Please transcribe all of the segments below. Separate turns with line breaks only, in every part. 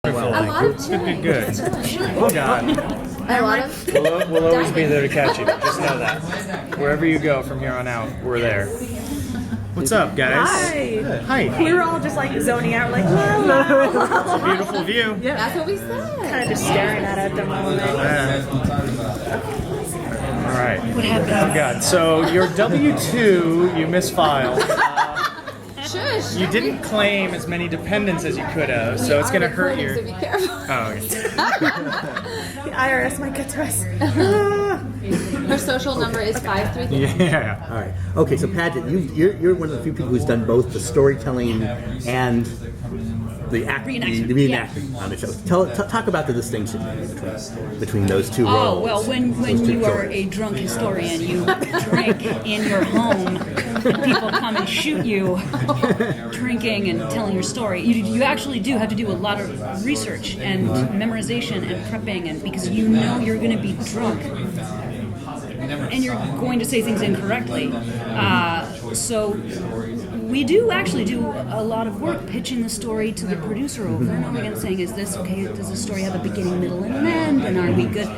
Good. Oh God. We'll always be there to catch you. Just know that. Wherever you go from here on out, we're there. What's up, guys? Hi.
We were all just like zoning out, like, la, la, la, la.
Beautiful view.
Yeah.
That's what we said.
Kind of just staring at it at the moment.
All right. What happened? Oh God. So your W-2, you misfiled.
Shush.
You didn't claim as many dependents as you could have, so it's going to hurt your...
So be careful.
Oh, okay.
The IRS might get to us.
Her social number is 533.
Yeah.
All right. Okay, so Paget, you're one of the few people who's done both the storytelling and the reenacting on the show. Talk about the distinction between those two roles.
Oh, well, when you are a drunk historian, you drink in your home, and people come and shoot you drinking and telling your story. You actually do have to do a lot of research and memorization and prepping, and because you know you're going to be drunk and you're going to say things incorrectly. So we do actually do a lot of work pitching the story to the producer over and over again, saying, is this okay? Does the story have a beginning, middle, and an end? And are we good?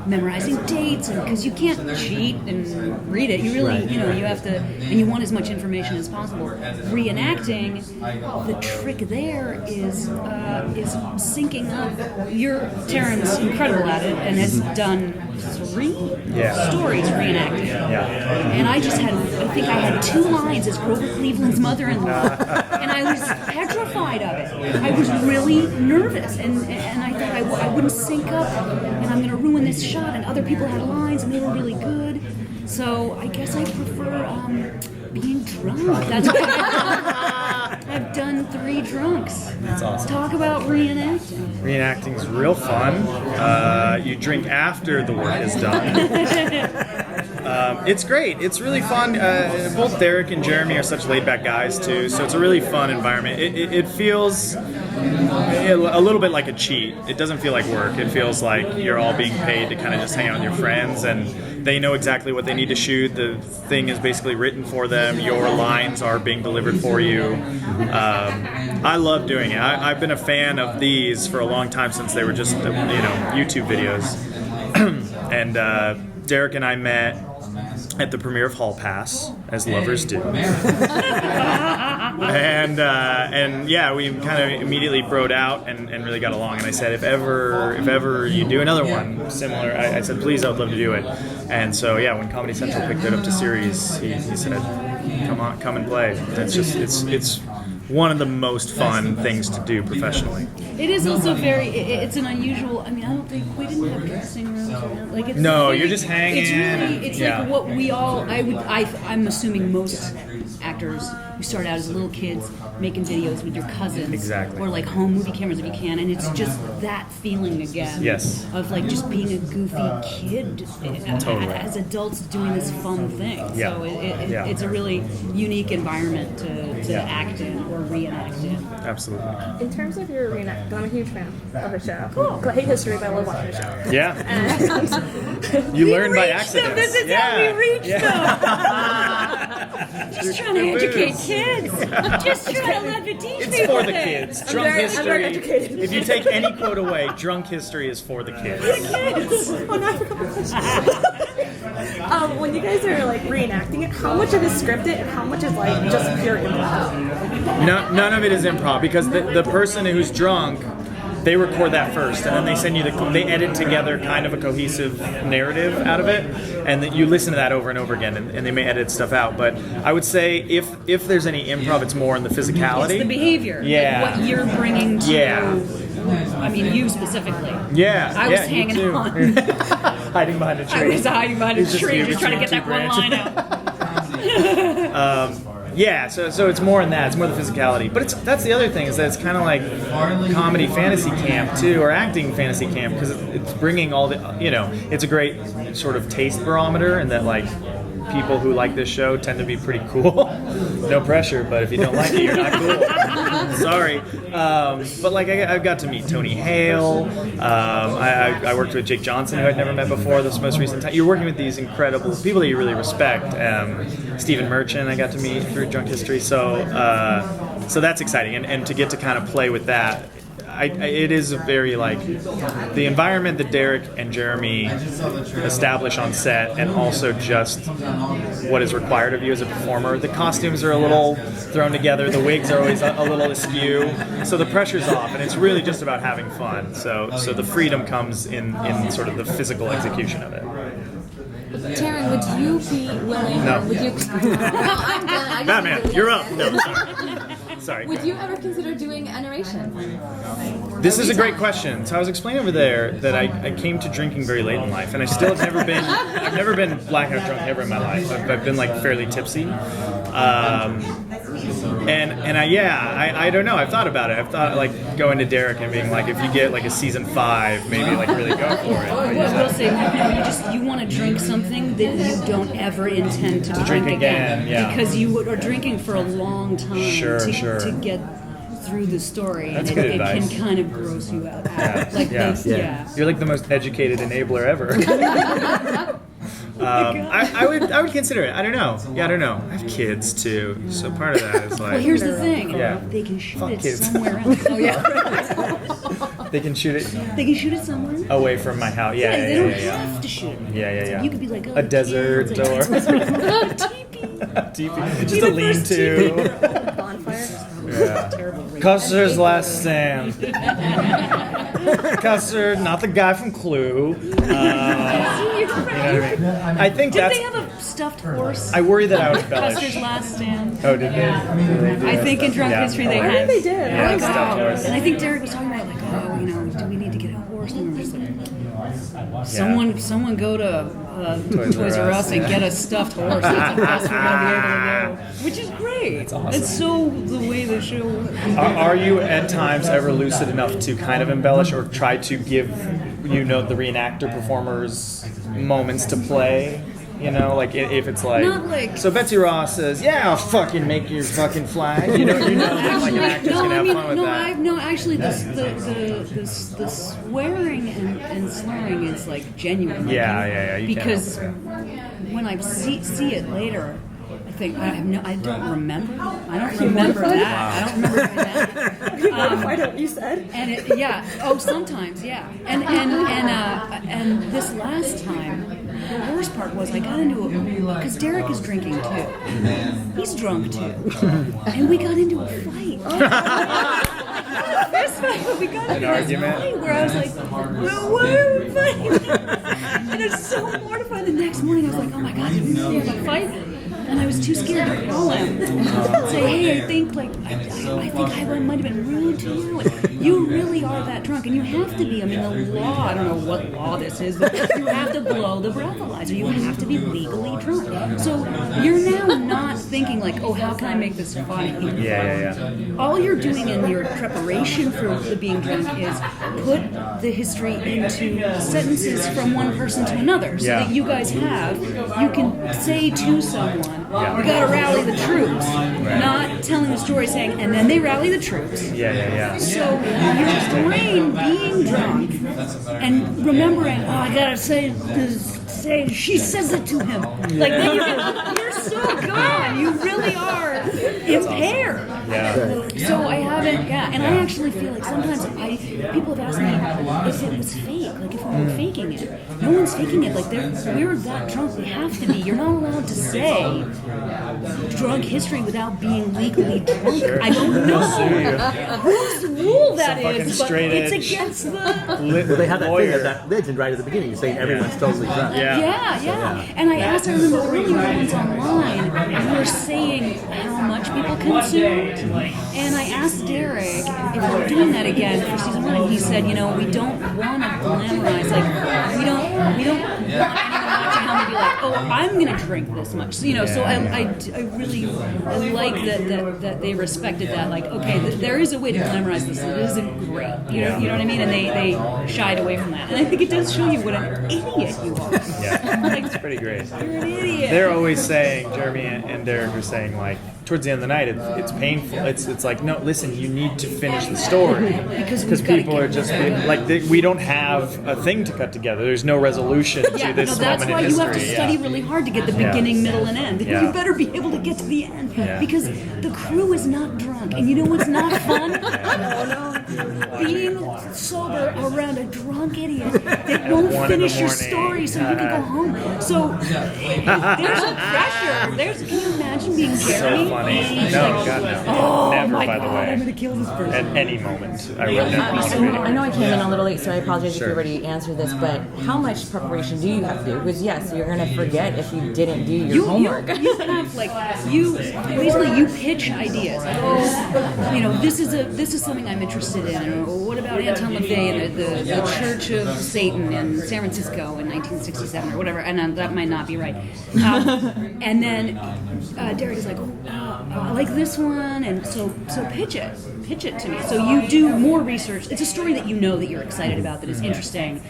Memorizing dates, and because you can't cheat and read it, you really, you have to, and you want as much information as possible. Reenacting, the trick there is syncing up. Taran's incredible at it and has done 3 stories reenacted.
Yeah.
And I think I had 2 lines as Grover Cleveland's mother-in-law, and I was petrified of it. I was really nervous, and I thought I wouldn't sync up, and I'm going to ruin this shot. And other people had lines, and they were really good. So I guess I prefer being drunk. That's why I've done 3 drunks.
That's awesome.
Talk about reenacting.
Reenacting is real fun. You drink after the work is done. It's great. It's really fun. Both Derek and Jeremy are such laid-back guys, too, so it's a really fun environment. It feels a little bit like a cheat. It doesn't feel like work. It feels like you're all being paid to kind of just hang out with your friends, and they know exactly what they need to shoot. The thing is basically written for them. Your lines are being delivered for you. I love doing it. I've been a fan of these for a long time, since they were just YouTube videos. And Derek and I met at the premiere of Hall Pass, as lovers do. And yeah, we kind of immediately broed out and really got along. And I said, if ever you do another one similar, I said, please, I would love to do it. And so yeah, when Comedy Central picked it up to series, he said, come and play. It's one of the most fun things to do professionally.
It is also it's an unusual, I don't think, we didn't have casting rooms.
You're just hanging.
It's really, it's like what we all, I'm assuming most actors who start out as little kids making videos with your cousins.
Exactly.
Or like home movie cameras if you can, and it's just that feeling again.
Yes.
Of like just being a goofy kid
Totally.
as adults doing this fun thing.
Yeah.
So it's a really unique environment to act in or reenact in.
Absolutely.
In terms of your reenactment, I'm a huge fan of the show. Cool. I hate history, but I love watching the show.
Yeah.
And
You learn by accident.
This is how we reach them. Just trying to educate kids. Just trying to let the teach
It's
people
for the
things.
kids. Drunk
I'm very
history.
educated.
If you take any quote away, drunk history is for the kids.
Oh, no, I forgot my question. When you guys are like reenacting it, how much of it is scripted and how much is like just pure improv?
None of it is improv, because the person who's drunk, they record that first, and then they send you they edit together kind of a cohesive narrative out of it, and then you listen to that over and over again, and they may edit stuff out. But I would say if there's any improv, it's more in the physicality.
It's the behavior.
Yeah.
Like what you're bringing to.
Yeah.
You specifically.
Yeah.
I was
you
hanging
too.
on.
Hiding behind a tree.
I was hiding behind a
It's just
tree,
you
just trying to get that
between
one
two
line out.
Yeah, so it's more in that. It's more the physicality. But that's the other thing, is that it's kind of like comedy fantasy camp too, or acting fantasy camp, because it's bringing all the, it's a great sort of taste barometer, and that like people who like this show tend to be pretty cool. No pressure, but if you don't like it, you're not cool. Sorry. But like I've got to meet Tony Hale. I worked with Jake Johnson, who I'd never met before this most recent time. You're working with these incredible people that you really respect. Stephen Merchant I got to meet through Drunk History. So that's exciting. And to get to kind of play with that it is a very like the environment that Derek and Jeremy establish on set, and also just what is required of you as a performer. The costumes are a little thrown together. The wigs are always a little askew. So the pressure's off, and it's really just about having fun. So the freedom comes in sort of the physical execution of it.
Taran, would you be willing?
No.
Would you? No, I'm done. I just
Batman,
need to
you're
leave.
up. No, sorry.
Would you ever consider doing a narration?
This is a great question. So I was explaining over there that I came to drinking very late in life, and I still have never been. I've never been blackout drunk ever in my life. I've been like fairly tipsy. I don't know. I've thought about it. I've thought like going to Derek and being like, if you get like a season 5, maybe like really go for it.
I will say, you want to drink something that you don't ever intend to drink
again, yeah.
because you are drinking for a long time
Sure.
to get through the story.
That's
and
good
it
advice.
can kind of gross you out.
Yeah. You're like the most educated enabler ever. I would consider it. I don't know. Yeah, I don't know. I have kids too, so part of that is like.
Well, here's the thing.
Yeah.
They can shoot
Fuck
it
kids.
somewhere else. Oh yeah.
They can shoot it
They can shoot it somewhere.
away from my house. Yeah,
They
yeah,
don't
yeah, yeah.
have to shoot it.
Yeah.
You could be like, oh,
A desert
kids,
or
teepee.
just a lean-to.
Bonfire.
Yeah.
Terrible.
Custer's Last Stand. Custer, not the guy from Clue. You know what I mean? I think
Did
that's.
they have a stuffed horse?
I worry that I would
Custer's
embellish.
Last Stand.
Oh, did they?
I think in drunk
Yeah.
history they
I
had.
heard they did.
Yeah,
Oh,
stuffed
wow.
horse.
And I think Derek was talking about like, oh, do we need to get a horse? And we were just like, someone go to Toys R Us and get a stuffed horse. That's the best we're gonna be able to do. Which is great. That's
awesome.
It's so the way the show works.
Are you at times ever lucid enough to kind of embellish or try to give, the reenactor performers moments to play? You know, like if it's like,
Not like-
so Betsy Ross says, "Yeah, I'll fucking make your fucking flag." You know, that, like an actor's gonna have fun with that.
Actually, the swearing and slurring is like genuine.
Yeah. You can't
Because
help
when I see it later, I think I don't remember. I don't remember that. I don't remember that.
Mortified at what you said.
And sometimes, yeah. And this last time, the worst part was I got into it because Derek is drinking too. He's drunk too, and we got into a fight. Fist fight. We got into this
argument?
fight where I was like, "Well, why are we fighting?" And I was so mortified. The next morning, I was like, "Oh my god, did we really have a fight?" And I was too scared to call him. Say, hey, I think I might have been rude to you. And you really are that drunk, and you have to be. I mean, the law, I don't know what law this is, but you have to blow the breathalyzer. You have to be legally drunk. So you're now not thinking like, oh, how can I make this funny?
Yeah.
All you're doing in your preparation for the being drunk is put the history into sentences from one person to another, so that you guys you can say to someone, we gotta rally the troops, not telling the story saying, and then they rally the troops.
Yeah.
So your brain being drunk and remembering, oh, I gotta say she says it to him. Like then you're so gone. You really are impaired.
Yeah.
So I haven't, and I actually feel like sometimes people have asked me if it was fake, like if we were faking it. No one's faking it. Like we're that drunk. We have to be. You're not allowed to say drunk history without being legally drunk. I don't know whose rule that is, but it's against the.
Well, they have that thing of that legend right at the beginning, saying everyone's totally drunk.
Yeah. And I remember early ones online, we were saying how much people consumed. And I asked Derek if we're doing that again for season 1, and he said, we don't want to glamorize, like, we don't want anyone watching home to be like, oh, I'm going to drink this much. So, so I really like that they respected that, like, okay, there is a way to glamorize this. It isn't great. You know what I mean? And they shied away from that. And I think it does show you what an idiot you are.
Yeah,
Like,
it's pretty great.
you're an idiot.
They're always saying, Jeremy and Derek are saying, like, towards the end of the night, it's painful. It's like, no, listen, you need to finish the story because people are just we don't have a thing to cut together. There's no resolution to this
that's
moment
why
in
you
history.
have to study really hard to get the beginning, middle, and end.
Yeah.
You better be able to get to the end
Yeah.
because the crew is not drunk, and you know what's not fun? being sober around a drunk idiot that won't
1 in the
finish your
morning.
story so you can go home. So there's a pressure. Can you imagine being Jeremy?
So funny.
Age,
No,
like,
God, no.
Oh
Never,
my
by
God,
the way.
I'm gonna kill this person.
At any moment, I would never want to be.
I know I came in a little late, so I apologize if
Sure.
you already answered this, but how much preparation do you have to do? Because yes, you're going to forget if you didn't do your homework.
You have like you pitch ideas. This is something I'm interested in. Or what about Anton LaVey and the Church of Satan in San Francisco in 1967 or whatever? And that might not be right. And then Derek is like, I like this one, and so pitch it to me. So you do more research. It's a story that you know that you're excited about, that is interesting.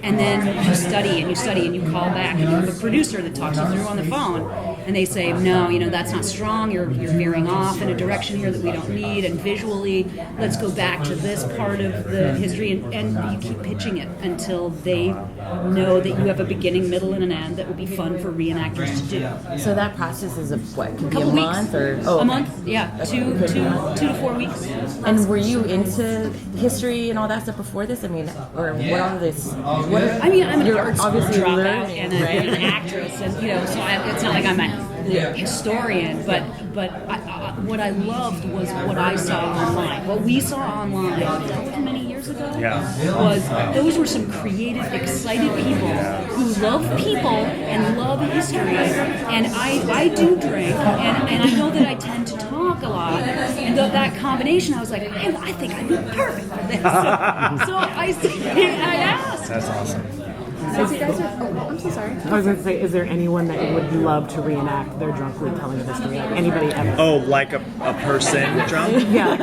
And then you study and you call back, and you have a producer that talks you through on the phone, and they say, no, that's not strong, you're veering off in a direction here that we don't need, and visually, let's go back to this part of the history, and you keep pitching it until they know that you have a beginning, middle, and an end that would be fun for reenactors to do.
So that process is what, could be a
Couple
month
weeks.
or
A month, yeah, two to 4 weeks.
And were you into history and all that stuff before this? I mean, or what all this? What are,
I'm an
you're
art school
obviously
dropout
learning,
and
right?
an actress, and so it's not like I'm a historian, but what I loved was what I saw online. What we saw online, how many years ago? Was those were some creative, excited people who love people and love history. And I do drink, and I know that I tend to talk a lot. And that combination, I was like, I think I'd be perfect for this. So I asked.
That's awesome.
Since you guys are, I'm so sorry.
I was going to say, is there anyone that you would love to reenact their drunk retelling of history? Like anybody ever?
Oh, like a person drunk?
Yeah.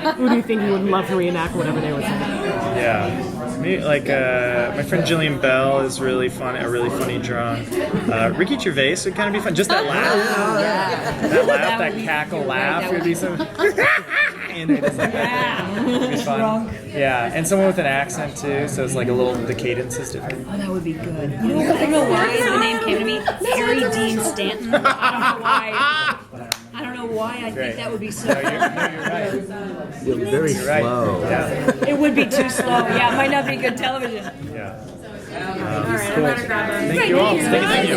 Like who do you think you would love to reenact whatever they were saying?
Yeah. Me, like my friend Jillian Bell is really fun, a really funny drunk. Ricky Gervais would kind of be fun. Just that laugh. That laugh, that cackle laugh would be some. And it is like it'd be fun. Yeah, and someone with an accent too, so it's like a little the cadence is different.
Oh, that would be good. I don't know why the name came to me. Harry Dean Stanton. I don't know why I think that would be so
No, you're right.
You're very
Right.
slow.
Yeah.
It would be too slow. Yeah, it might not be good television.
Yeah.
All right, I'm gonna grab them.
Thank you all. Thank you.